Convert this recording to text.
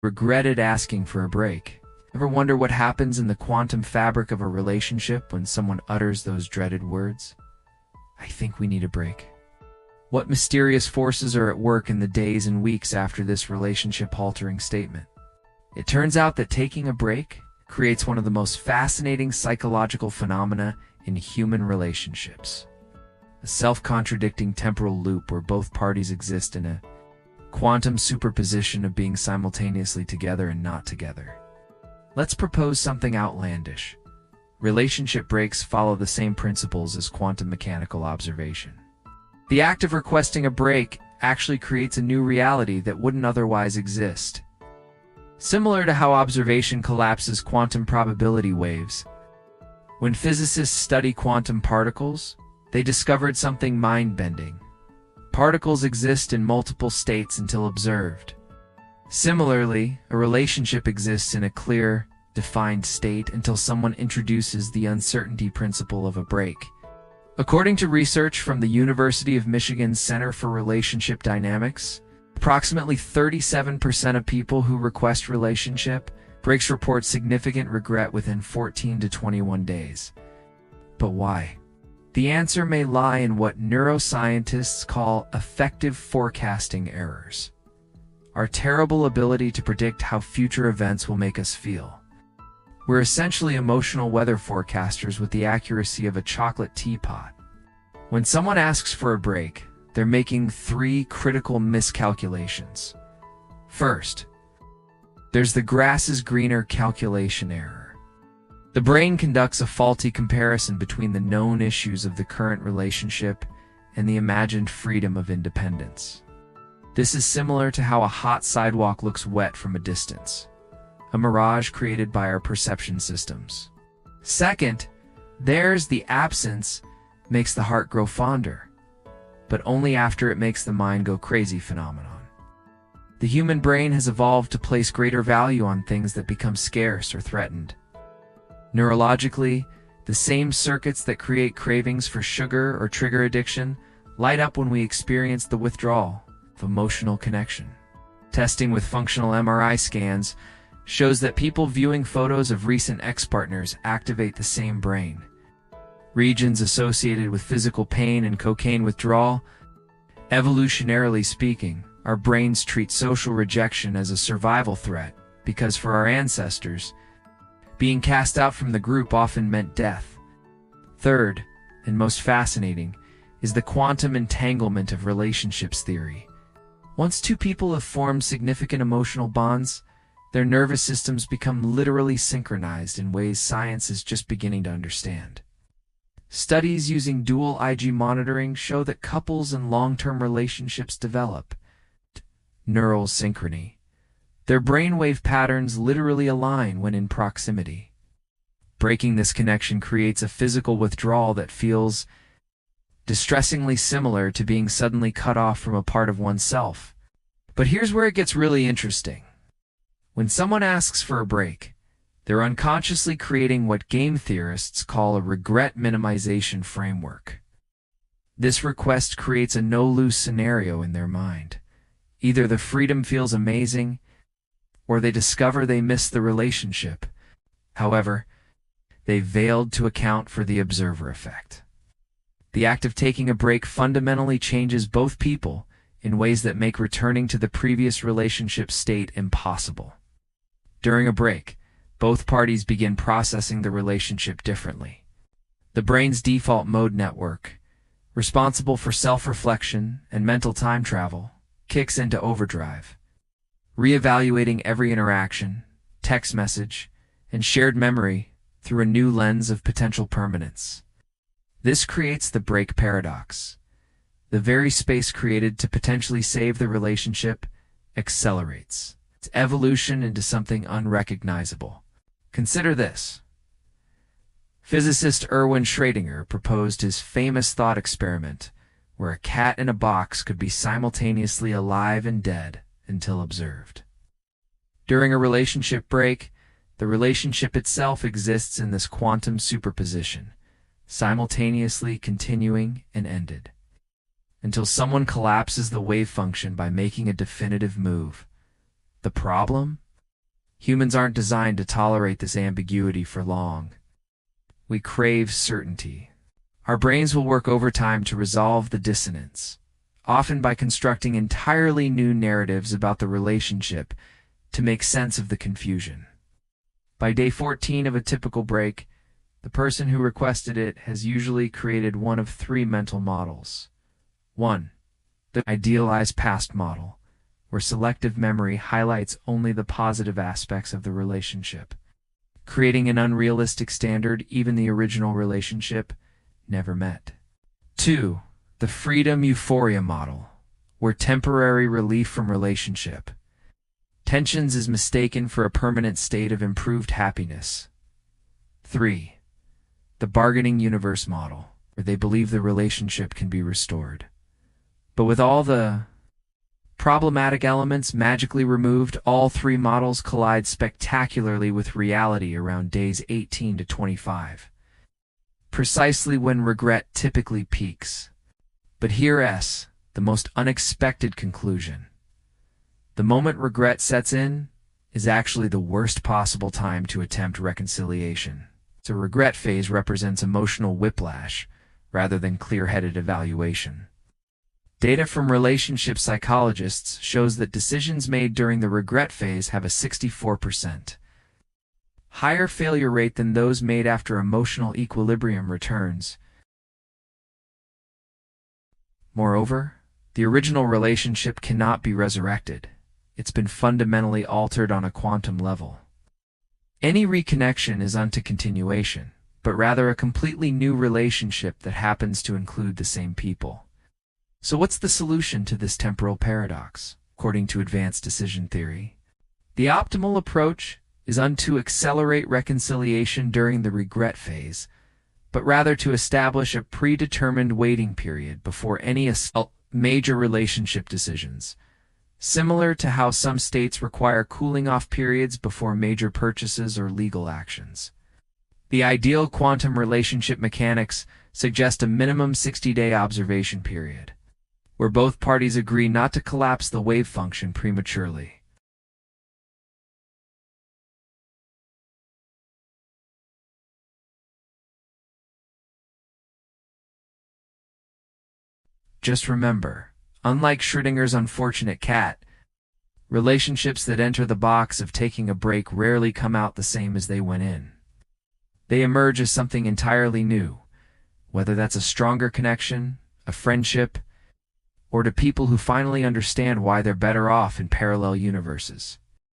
Regretted asking for a break. Ever wonder what happens in the quantum fabric of a relationship when someone utters those dreaded words? I think we need a break. What mysterious forces are at work in the days and weeks after this relationship-altering statement? It turns out that taking a break creates one of the most fascinating psychological phenomena in human relationships. A self-contradicting temporal loop where both parties exist in a quantum superposition of being simultaneously together and not together. Let's propose something outlandish. Relationship breaks follow the same principles as quantum mechanical observation. The act of requesting a break actually creates a new reality that wouldn't otherwise exist. Similar to how observation collapses quantum probability waves. When physicists study quantum particles, they discovered something mind-bending. Particles exist in multiple states until observed. Similarly, a relationship exists in a clear, defined state until someone introduces the uncertainty principle of a break. According to research from the University of Michigan's Center for Relationship Dynamics, approximately 37% of people who request relationship breaks report significant regret within 14 to 21 days. But why? The answer may lie in what neuroscientists call affective forecasting errors. Our terrible ability to predict how future events will make us feel. We're essentially emotional weather forecasters with the accuracy of a chocolate teapot. When someone asks for a break, they're making 3 critical miscalculations. First, there's the grass is greener calculation error. The brain conducts a faulty comparison between the known issues of the current relationship and the imagined freedom of independence. This is similar to how a hot sidewalk looks wet from a distance, a mirage created by our perception systems. Second, there's the absence makes the heart grow fonder, but only after it makes the mind go crazy phenomenon. The human brain has evolved to place greater value on things that become scarce or threatened. Neurologically, the same circuits that create cravings for sugar or trigger addiction light up when we experience the withdrawal of emotional connection. Testing with functional MRI scans shows that people viewing photos of recent ex-partners activate the same brain. Regions associated with physical pain and cocaine withdrawal. Evolutionarily speaking, our brains treat social rejection as a survival threat because for our ancestors, being cast out from the group often meant death. Third, and most fascinating, is the quantum entanglement of relationships theory. Once two people have formed significant emotional bonds, their nervous systems become literally synchronized in ways science is just beginning to understand. Studies using dual IG monitoring show that couples in long-term relationships develop neural synchrony. Their brainwave patterns literally align when in proximity. Breaking this connection creates a physical withdrawal that feels distressingly similar to being suddenly cut off from a part of oneself. But here's where it gets really interesting. When someone asks for a break, they're unconsciously creating what game theorists call a regret minimization framework. This request creates a no-lose scenario in their mind. Either the freedom feels amazing, or they discover they missed the relationship. However, they failed to account for the observer effect. The act of taking a break fundamentally changes both people in ways that make returning to the previous relationship state impossible. During a break, both parties begin processing the relationship differently. The brain's default mode network, responsible for self-reflection and mental time travel, kicks into overdrive, reevaluating every interaction, text message, and shared memory through a new lens of potential permanence. This creates the break paradox. The very space created to potentially save the relationship accelerates its evolution into something unrecognizable. Consider this. Physicist Erwin Schrödinger proposed his famous thought experiment where a cat in a box could be simultaneously alive and dead until observed. During a relationship break, the relationship itself exists in this quantum superposition, simultaneously continuing and ended, until someone collapses the wave function by making a definitive move. The problem? Humans aren't designed to tolerate this ambiguity for long. We crave certainty. Our brains will work overtime to resolve the dissonance, often by constructing entirely new narratives about the relationship to make sense of the confusion. By day 14 of a typical break, the person who requested it has usually created one of three mental models. 1. The idealized past model, where selective memory highlights only the positive aspects of the relationship, creating an unrealistic standard even the original relationship never met. 2. The freedom euphoria model, where temporary relief from relationship tensions is mistaken for a permanent state of improved happiness. 3. The bargaining universe model, where they believe the relationship can be restored, but with all the problematic elements magically removed. All three models collide spectacularly with reality around days 18 to 25, precisely when regret typically peaks. But here's the most unexpected conclusion. The moment regret sets in is actually the worst possible time to attempt reconciliation. The regret phase represents emotional whiplash rather than clear-headed evaluation. Data from relationship psychologists shows that decisions made during the regret phase have a 64% higher failure rate than those made after emotional equilibrium returns. Moreover, the original relationship cannot be resurrected. It's been fundamentally altered on a quantum level. Any reconnection is unto continuation, but rather a completely new relationship that happens to include the same people. So what's the solution to this temporal paradox, according to advanced decision theory? The optimal approach is to accelerate reconciliation during the regret phase, but rather to establish a predetermined waiting period before any major relationship decisions, similar to how some states require cooling-off periods before major purchases or legal actions. The ideal quantum relationship mechanics suggest a minimum 60-day observation period, where both parties agree not to collapse the wave function prematurely. Just remember, unlike Schrödinger's unfortunate cat, relationships that enter the box of taking a break rarely come out the same as they went in. They emerge as something entirely new, whether that's a stronger connection, a friendship, or to people who finally understand why they're better off in parallel universes.